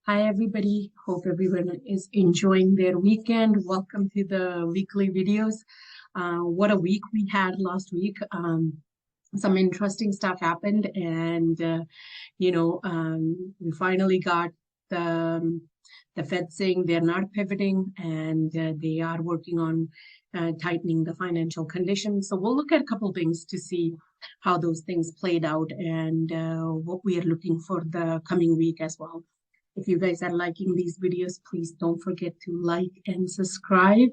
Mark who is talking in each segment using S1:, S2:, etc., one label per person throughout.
S1: Hi, everybody. Hope everyone is enjoying their weekend. Welcome to the weekly videos. What a week we had last week. Some interesting stuff happened, and we finally got the the Fed saying they're not pivoting and they are working on tightening the financial conditions. So we'll look at a couple of things to see how those things played out and what we are looking for the coming week as well. If you guys are liking these videos, please don't forget to like and subscribe.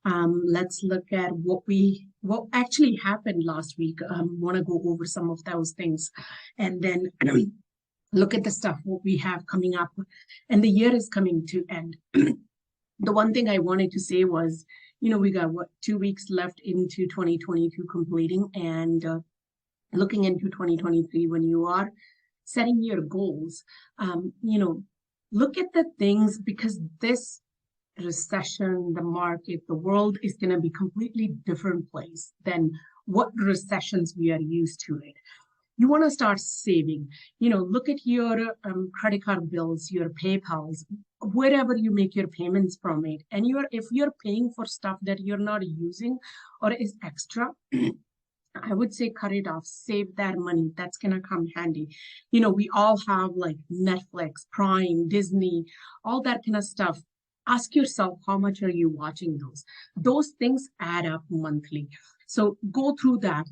S1: Let's look at what actually happened last week. Want to go over some of those things, and then look at the stuff what we have coming up. And the year is coming to end. The one thing I wanted to say was, we got 2 weeks left into 2022 completing, and looking into 2023 when you are setting your goals. Look at the things, because this recession, the market, the world is going to be completely different place than what recessions we are used to it. You want to start saving, look at your credit card bills, your PayPals, wherever you make your payments from it. And if you're paying for stuff that you're not using or is extra, I would say cut it off, save that money. That's going to come handy. We all have like Netflix, Prime, Disney, all that kind of stuff. Ask yourself, how much are you watching those? Those things add up monthly. So go through that.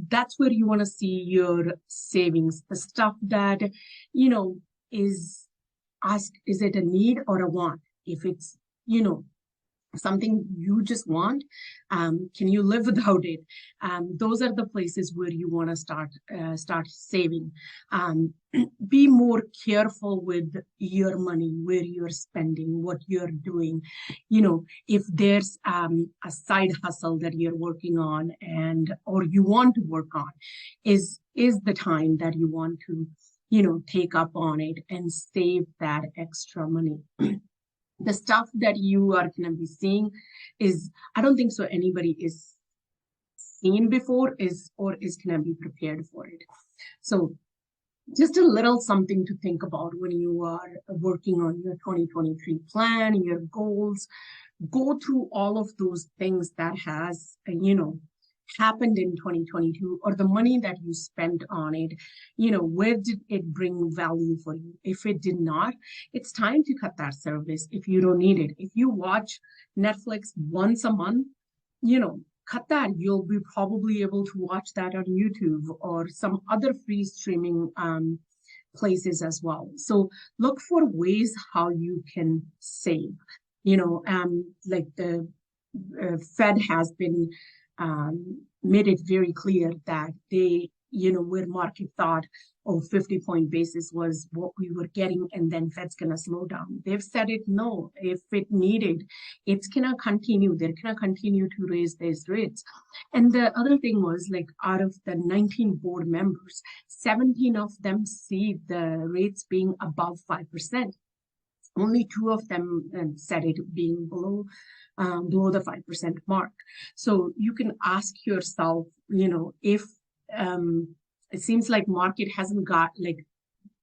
S1: That's where you want to see your savings, the stuff that, is it a need or a want? If it's, something you just want, can you live without it? Those are the places where you want to start saving. Be more careful with your money, where you're spending, what you're doing. If there's a side hustle that you're working on or you want to work on, is the time that you want to take up on it and save that extra money. The stuff that you are going to be seeing is, I don't think so anybody is seen before is going to be prepared for it. So just a little something to think about when you are working on your 2023 plan, your goals. Go through all of those things that has, happened in 2022, or the money that you spent on it, where did it bring value for you? If it did not, it's time to cut that service if you don't need it. If you watch Netflix once a month, cut that. You'll be probably able to watch that on YouTube or some other free streaming places as well. So look for ways how you can save. Like the Fed has been made it very clear that they, where market thought 50-point basis was what we were getting, and then Fed's going to slow down. They've said it, no, if it needed, it's going to continue. They're going to continue to raise these rates. And the other thing was, like, out of the 19 board members, 17 of them see the rates being above 5%. Only 2 of them said it being below the 5% mark. So you can ask yourself, if it seems like market hasn't got like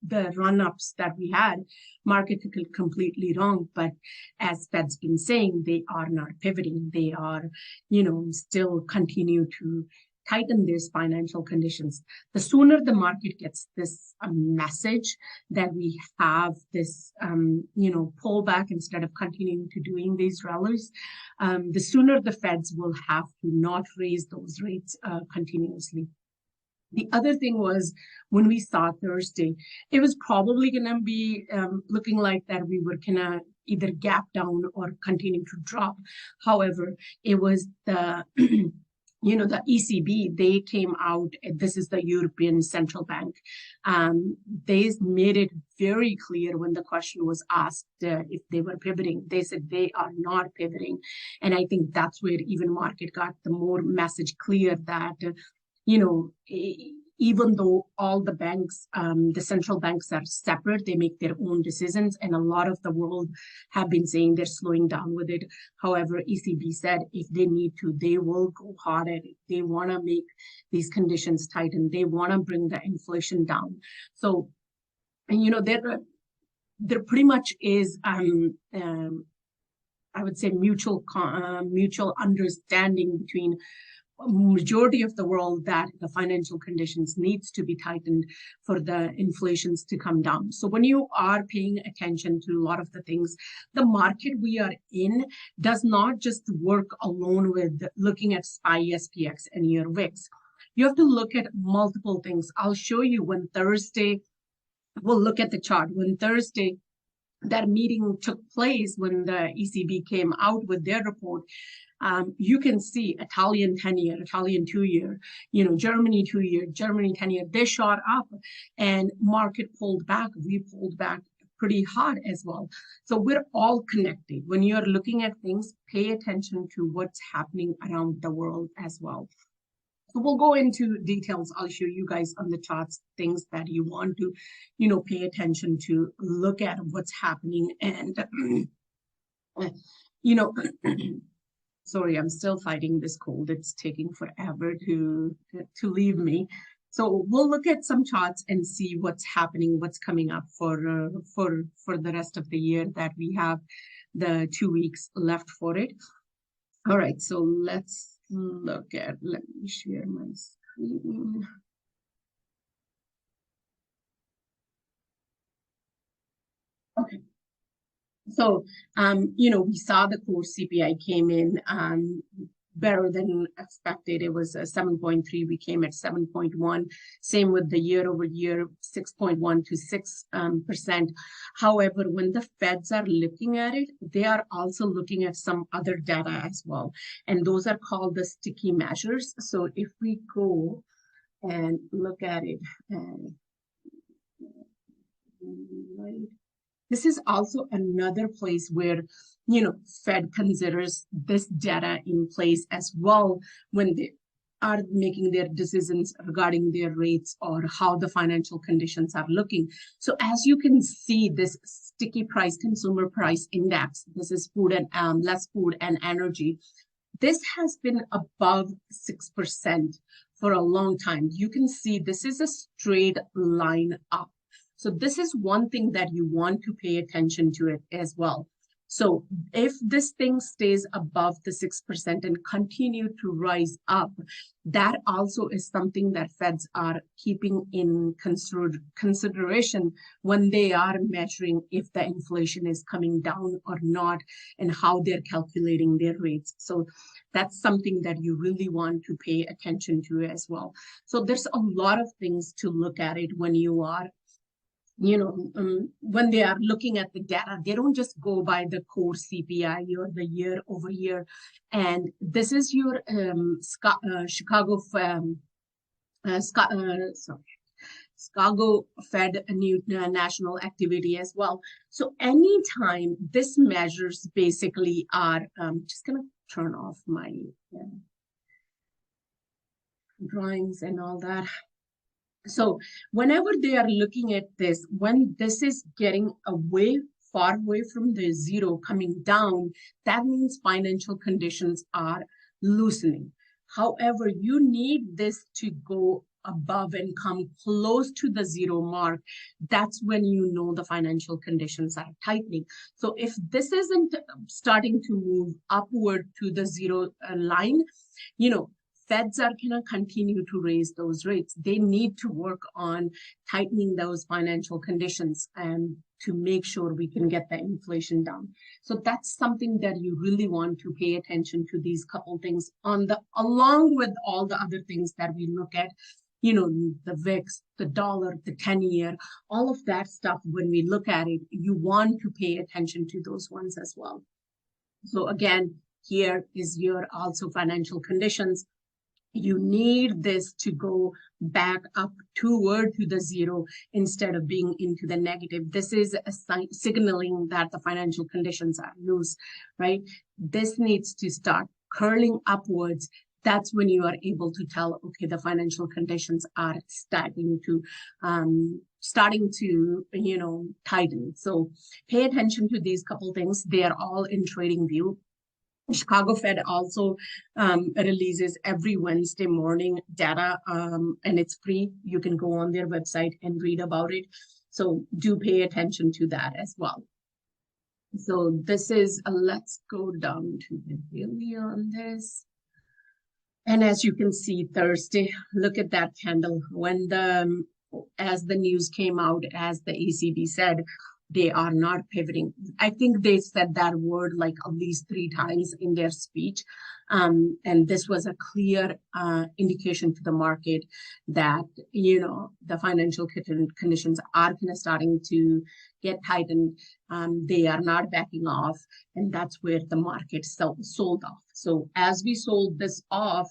S1: the run-ups that we had, market took completely wrong. But as Fed's been saying, they are not pivoting. They are, still continue to tighten these financial conditions. The sooner the market gets this message that we have this, pullback instead of continuing to doing these rallies, the sooner the Feds will have to not raise those rates continuously. The other thing was, when we saw Thursday, it was probably going to be looking like that we were going to either gap down or continue to drop. However, it was the the ECB, they came out, this is the European Central Bank. They made it very clear when the question was asked if they were pivoting. They said they are not pivoting. And I think that's where even market got the more message clear that, even though all the banks, the central banks are separate, they make their own decisions, and a lot of the world have been saying they're slowing down with it. However, ECB said if they need to, they will go hard at it. They want to make these conditions tighten. They want to bring the inflation down. So, they're there pretty much is, I would say, mutual understanding between majority of the world that the financial conditions needs to be tightened for the inflations to come down. So when you are paying attention to a lot of the things, the market we are in does not just work alone with looking at SPY, SPX, and your VIX. You have to look at multiple things. I'll show you when Thursday, we'll look at the chart. When Thursday, that meeting took place, when the ECB came out with their report, you can see Italian 10-year, Italian 2-year, Germany 2-year, Germany 10-year, they shot up and market pulled back. We pulled back pretty hard as well. So we're all connected. When you're looking at things, pay attention to what's happening around the world as well. So we'll go into details. I'll show you guys on the charts things that you want to, pay attention to, look at what's happening. And, sorry, I'm still fighting this cold. It's taking forever to leave me. So we'll look at some charts and see what's happening, what's coming up for the rest of the year that we have the 2 weeks left for it. All right, so let's look at, let me share my screen. Okay. So, we saw the core CPI came in better than expected. It was 7.3. We came at 7.1. Same with the year over year, 6.1 to 6%. However, when the Feds are looking at it, they are also looking at some other data as well. And those are called the sticky measures. So if we go and look at it, right. This is also another place where, Fed considers this data in place as well when they are making their decisions regarding their rates or how the financial conditions are looking. So as you can see, this sticky price consumer price index, this is food and less food and energy. This has been above 6% for a long time. You can see this is a straight line up. So this is one thing that you want to pay attention to it as well. So if this thing stays above the 6% and continue to rise up, that also is something that Feds are keeping in consideration when they are measuring if the inflation is coming down or not and how they're calculating their rates. So that's something that you really want to pay attention to as well. So there's a lot of things to look at it when you are when they are looking at the data. They don't just go by the core CPI or the year over year. And this is your Chicago Fed new national activity as well. So anytime this measures basically are, just going to turn off my drawings and all that. So whenever they are looking at this, when this is getting far away from the zero coming down, that means financial conditions are loosening. However, you need this to go above and come close to the zero mark. That's when you know the financial conditions are tightening. So if this isn't starting to move upward to the zero line, Feds are going to continue to raise those rates. They need to work on tightening those financial conditions and to make sure we can get the inflation down. So that's something that you really want to pay attention to, these couple things along with all the other things that we look at, the VIX, the dollar, the 10-year, all of that stuff. When we look at it, you want to pay attention to those ones as well. So again, here is your also financial conditions. You need this to go back up toward to the zero instead of being into the negative. This is a signaling that the financial conditions are loose, right? This needs to start curling upwards. That's when you are able to tell, okay, the financial conditions are starting to tighten. So pay attention to these couple things. They are all in trading view. Chicago Fed also releases every Wednesday morning data, and it's free. You can go on their website and read about it. So do pay attention to that as well. So this is, let's go down to the daily on this. And as you can see, Thursday, look at that candle. When as the news came out, as the ECB said, they are not pivoting. I think they said that word like at least 3 times in their speech. And this was a clear indication to the market that, the financial conditions are kind of starting to get tightened. They are not backing off. And that's where the market sold off. So as we sold this off,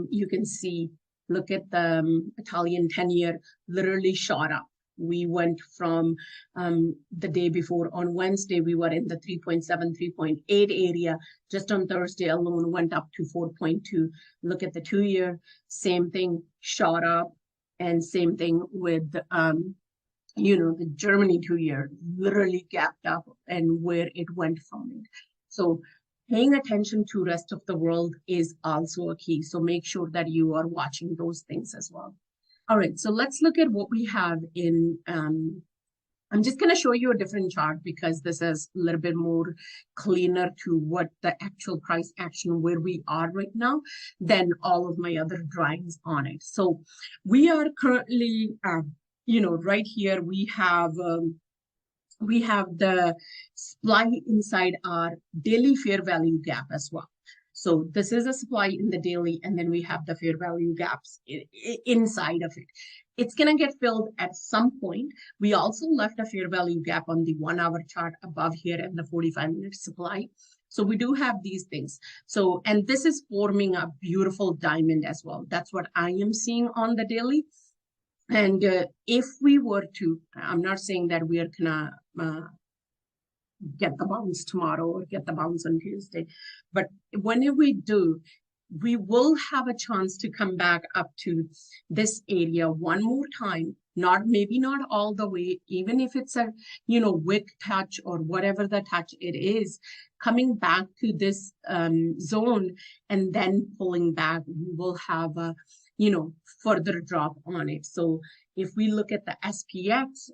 S1: you can see, look at the Italian 10-year literally shot up. We went from the day before on Wednesday, we were in the 3.7, 3.8 area. Just on Thursday alone, went up to 4.2. Look at the 2-year, same thing, shot up. And same thing with, the Germany 2-year literally gapped up and where it went from it. So paying attention to rest of the world is also a key. So make sure that you are watching those things as well. All right, so let's look at what we have in, I'm just going to show you a different chart because this is a little bit more cleaner to what the actual price action, where we are right now, than all of my other drawings on it. So we are currently, right here, we have the supply inside our daily fair value gap as well. So this is a supply in the daily, and then we have the fair value gaps inside of it. It's going to get filled at some point. We also left a fair value gap on the 1-hour chart above here and the 45-minute supply. So we do have these things. So, and this is forming a beautiful diamond as well. That's what I am seeing on the daily. And if we were to, I'm not saying that we are going to get the bounce tomorrow or get the bounce on Tuesday, but whenever we do, we will have a chance to come back up to this area one more time. Maybe not all the way, even if it's a, wick touch or whatever the touch it is, coming back to this zone and then pulling back, we will have a, further drop on it. So if we look at the SPX,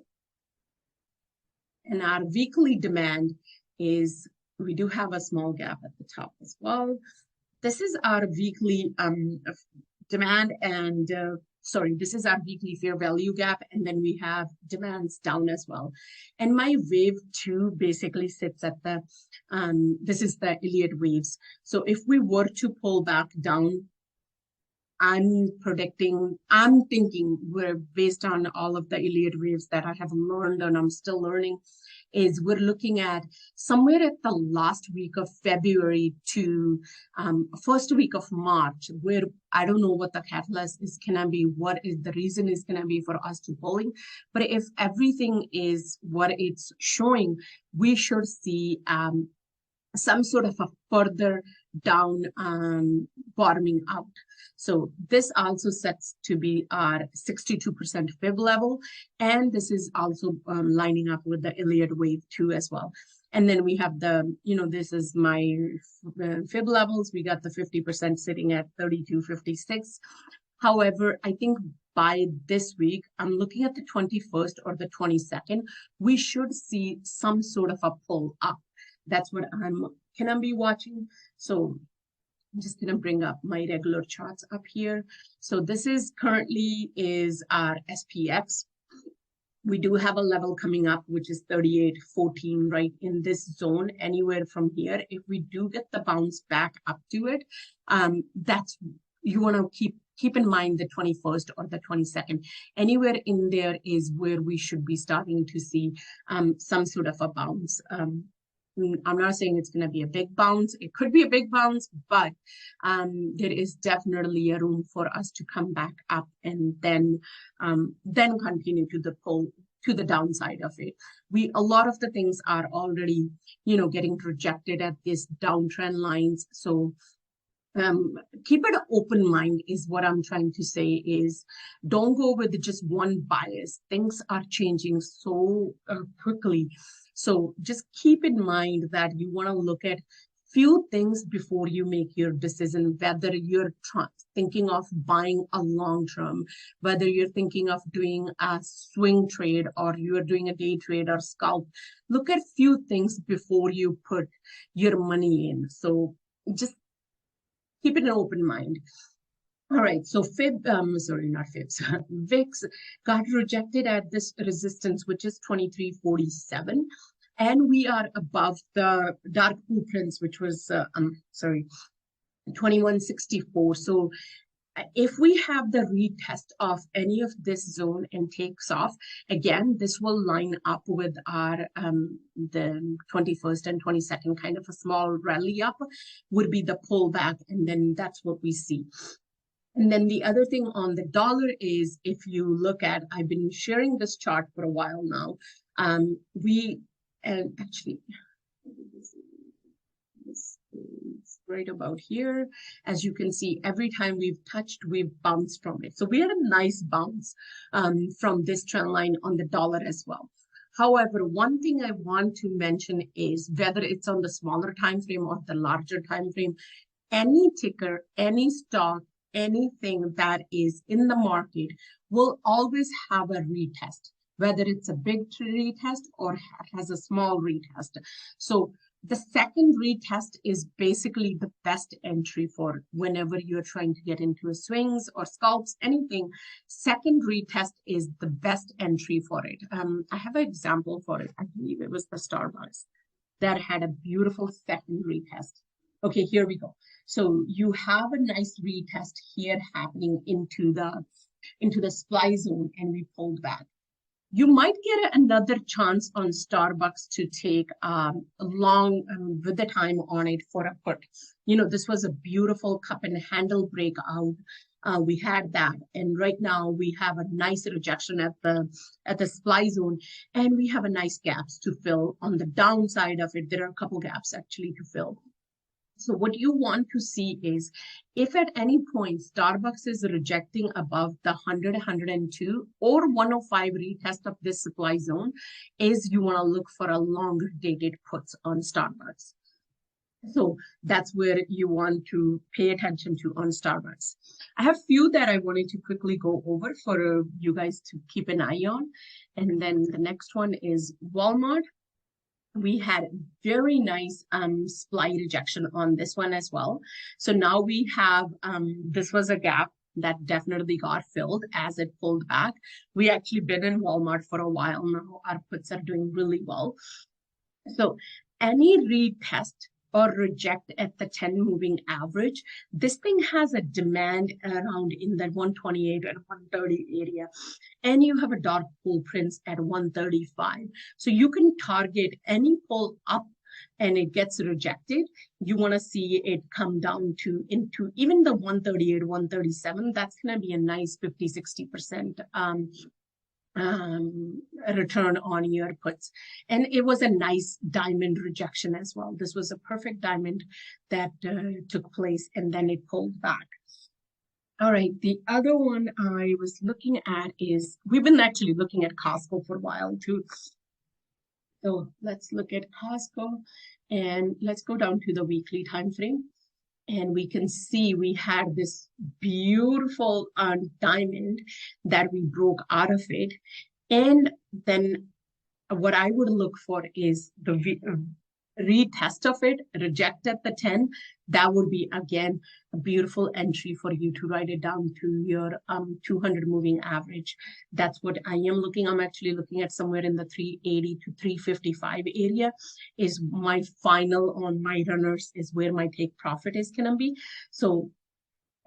S1: and our weekly demand is, we do have a small gap at the top as well. This is our weekly demand and, this is our weekly fair value gap. And then we have demands down as well. And my wave 2 basically sits at the, this is the Elliott waves. So if we were to pull back down, I'm thinking we're based on all of the Elliott waves that I have learned and I'm still learning, is we're looking at somewhere at the last week of February to first week of March, where I don't know what the catalyst is going to be, what is the reason is going to be for us to pulling. But if everything is what it's showing, we should see some sort of a further down bottoming out. So this also sets to be our 62% fib level. And this is also lining up with the Elliott wave 2 as well. And then we have the, this is my fib levels. We got the 50% sitting at 32.56. However, I think by this week, I'm looking at the 21st or the 22nd, we should see some sort of a pull up. That's what I'm gonna be watching. So I'm just gonna bring up my regular charts up here. So this is currently is our SPX. We do have a level coming up, which is 38.14, right in this zone, anywhere from here. If we do get the bounce back up to it, that's, you wanna keep in mind the 21st or the 22nd. Anywhere in there is where we should be starting to see some sort of a bounce. I'm not saying it's going to be a big bounce. It could be a big bounce, but there is definitely a room for us to come back up and then continue to the pull to the downside of it. A lot of the things are already, getting projected at this downtrend lines. So keep an open mind is what I'm trying to say, is don't go with just one bias. Things are changing so quickly. So just keep in mind that you want to look at few things before you make your decision, whether you're thinking of buying a long term, whether you're thinking of doing a swing trade or you're doing a day trade or scalp. Look at few things before you put your money in. So just keep it an open mind. All right, so VIX got rejected at this resistance, which is 2347. And we are above the dark blueprints, which was, 2164. So if we have the retest of any of this zone and takes off, again, this will line up with our the 21st and 22nd kind of a small rally up would be the pullback, and then that's what we see. And then the other thing on the dollar is, if you look at, I've been sharing this chart for a while now. Actually, right about here, as you can see, every time we've touched, we've bounced from it. So we had a nice bounce from this trend line on the dollar as well. However, one thing I want to mention is whether it's on the smaller time frame or the larger time frame, any ticker, any stock, anything that is in the market will always have a retest, whether it's a big retest or has a small retest. So the second retest is basically the best entry for whenever you're trying to get into a swings or scalps, anything. Second retest is the best entry for it. I have an example for it. I believe it was the Starbucks that had a beautiful second retest. Okay, here we go. So you have a nice retest here happening into the supply zone, and we pulled back. You might get another chance on Starbucks to take long with the time on it for a put. You know, this was a beautiful cup and handle breakout. We had that, and right now we have a nice rejection at the supply zone, and we have a nice gaps to fill on the downside of it. There are a couple gaps actually to fill. So what you want to see is, if at any point Starbucks is rejecting above the 100, 102 or 105 retest of this supply zone, is you want to look for a longer dated puts on Starbucks. So that's where you want to pay attention to on Starbucks. I have few that I wanted to quickly go over for you guys to keep an eye on. And then the next one is Walmart. We had very nice supply rejection on this one as well. So now we have, this was a gap that definitely got filled as it pulled back. We actually been in Walmart for a while now. Our puts are doing really well. So any retest or reject at the 10 moving average, this thing has a demand around in the 128 and 130 area. And you have a dark pull prints at 135. So you can target any pull up and it gets rejected. You want to see it come down to into even the 138, 137. That's going to be a nice 50, 60% return on your puts. And it was a nice diamond rejection as well. This was a perfect diamond that took place, and then it pulled back. All right, the other one I was looking at is, we've been actually looking at Costco for a while too. So let's look at Costco, and let's go down to the weekly time frame. And we can see we had this beautiful diamond that we broke out of it. And then what I would look for is the retest of it, reject at the 10. That would be, again, a beautiful entry for you to write it down to your 200 moving average. That's what I am looking. I'm actually looking at somewhere in the 380 to 355 area is my final on my runners, is where my take profit is going to be. So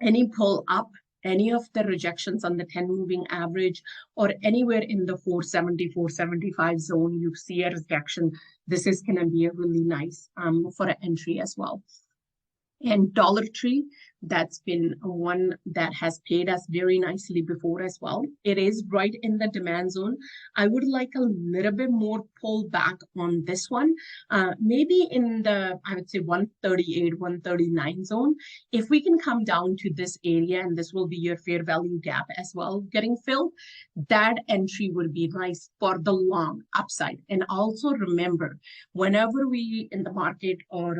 S1: any pull up, any of the rejections on the 10 moving average, or anywhere in the 470, 475 zone, you see a rejection. This is going to be a really nice for an entry as well. And Dollar Tree, that's been one that has paid us very nicely before as well. It is right in the demand zone. I would like a little bit more pull back on this one, maybe in the, I would say 138, 139 zone. If we can come down to this area, and this will be your fair value gap as well getting filled, that entry would be nice for the long upside. And also remember, whenever we in the market or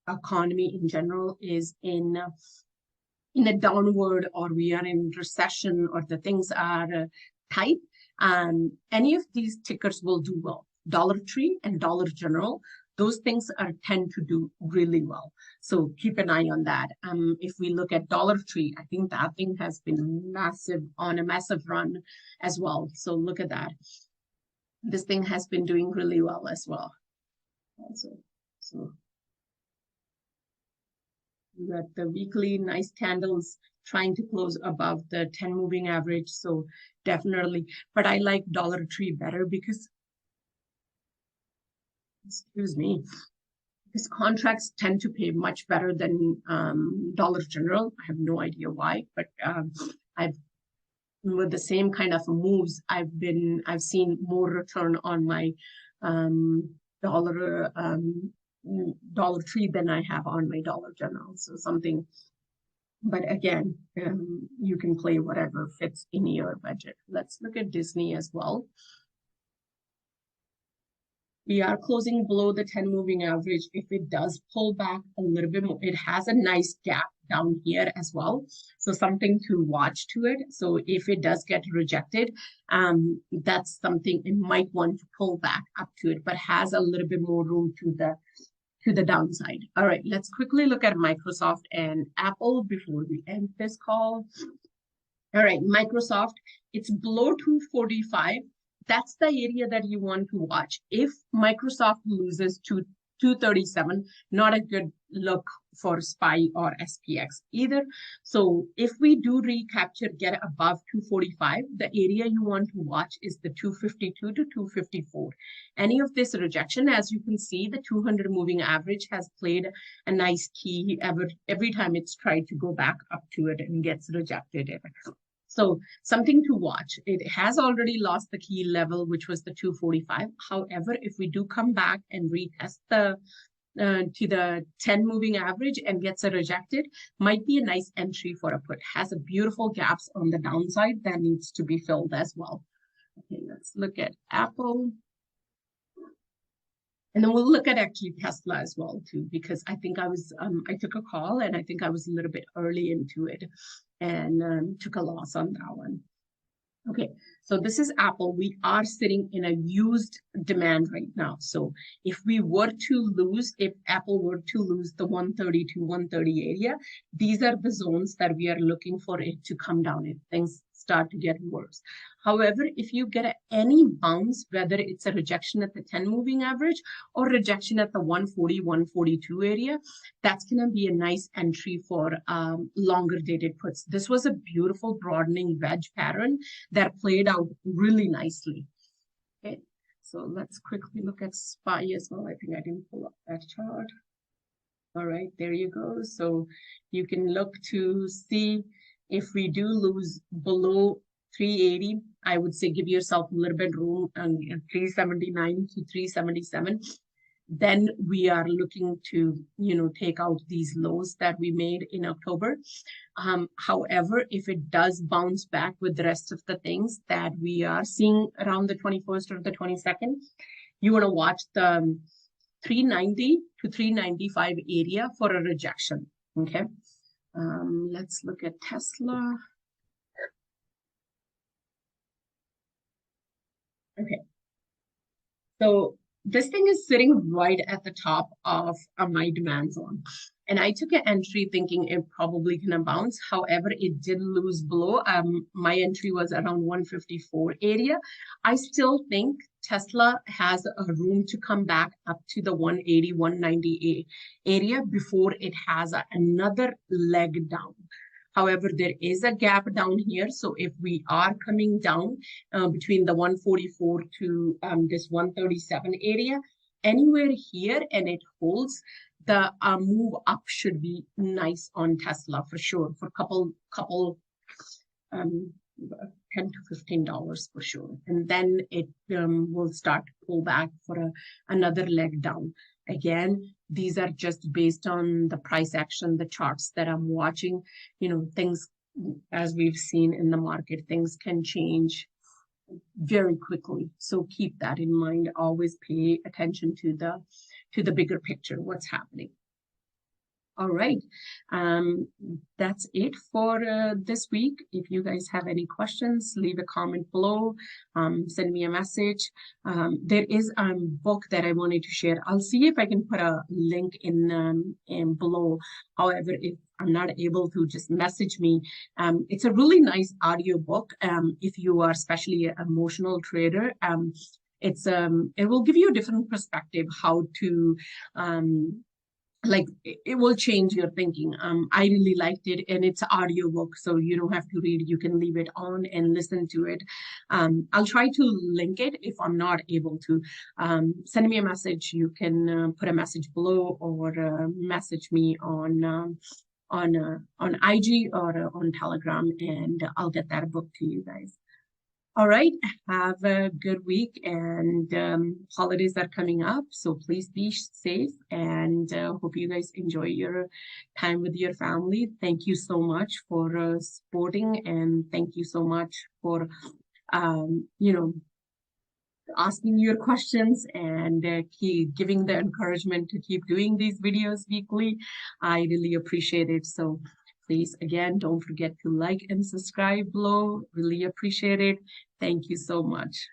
S1: economy in general is in a downward, or we are in recession, or the things are tight, any of these tickers will do well. Dollar Tree and Dollar General, those things tend to do really well. So keep an eye on that. If we look at Dollar Tree, I think that thing has been on a massive run as well. So look at that. This thing has been doing really well as well. Also, so you got the weekly nice candles trying to close above the 10 moving average. So definitely, but I like Dollar Tree better because, excuse me, because contracts tend to pay much better than Dollar General. I have no idea why, but I've with the same kind of moves, I've seen more return on my Dollar Tree than I have on my Dollar General. So something, but again, you can play whatever fits in your budget. Let's look at Disney as well. We are closing below the 10 moving average. If it does pull back a little bit more, it has a nice gap down here as well. So something to watch to it. So if it does get rejected, that's something it might want to pull back up to it, but has a little bit more room to the downside. All right, let's quickly look at Microsoft and Apple before we end this call. All right, Microsoft, it's below 245. That's the area that you want to watch. If Microsoft loses to 237, not a good look for SPY or SPX either. So if we do recapture, get above 245, the area you want to watch is the 252 to 254. Any of this rejection, as you can see, the 200 moving average has played a nice key every time it's tried to go back up to it and gets rejected. So something to watch. It has already lost the key level, which was the 245. However, if we do come back and retest to the 10 moving average and gets a rejected, might be a nice entry for a put. Has a beautiful gaps on the downside that needs to be filled as well. Okay, let's look at Apple. And then we'll look at actually Tesla as well too, because I think I took a call and I think I was a little bit early into it and took a loss on that one. Okay, so this is Apple. We are sitting in a used demand right now. So if Apple were to lose the 130 to 130 area, these are the zones that we are looking for it to come down if things start to get worse. However, if you get any bounce, whether it's a rejection at the 10 moving average or rejection at the 140, 142 area, that's going to be a nice entry for longer dated puts. This was a beautiful broadening wedge pattern that played out really nicely. Okay, so let's quickly look at SPY as well. I think I didn't pull up that chart. All right, there you go. So you can look to see if we do lose below 380, I would say give yourself a little bit room on 379 to 377. Then we are looking to, take out these lows that we made in October. However, if it does bounce back with the rest of the things that we are seeing around the 21st or the 22nd, you want to watch the 390 to 395 area for a rejection. Okay. Let's look at Tesla. Okay. So this thing is sitting right at the top of my demand zone. And I took an entry thinking it probably gonna bounce. However, it did lose below. My entry was around 154 area. I still think Tesla has a room to come back up to the 180, 190 area before it has another leg down. However, there is a gap down here. So if we are coming down between the 144 to this 137 area, anywhere here and it holds, the move up should be nice on Tesla for sure, for couple $10 to $15 for sure. And then it will start to pull back for another leg down. Again, these are just based on the price action, the charts that I'm watching. Things, as we've seen in the market, things can change very quickly. So keep that in mind. Always pay attention to the bigger picture, what's happening. All right. That's it for this week. If you guys have any questions, leave a comment below. Send me a message. There is a book that I wanted to share. I'll see if I can put a link in below. However, if I'm not able to, just message me. It's a really nice audio book. If you are especially an emotional trader, it will give you a different perspective how to like it will change your thinking. I really liked it, and it's an audio book, so you don't have to read. You can leave it on and listen to it. I'll try to link it if I'm not able to. Send me a message. You can put a message below, or message me on IG or on Telegram, and I'll get that book to you guys. All right, have a good week, and holidays are coming up, so please be safe, and hope you guys enjoy your time with your family. Thank you so much for supporting, and thank you so much for, you know, asking your questions and keep giving the encouragement to keep doing these videos weekly. I really appreciate it. So please, again, don't forget to like and subscribe below. Really appreciate it. Thank you so much.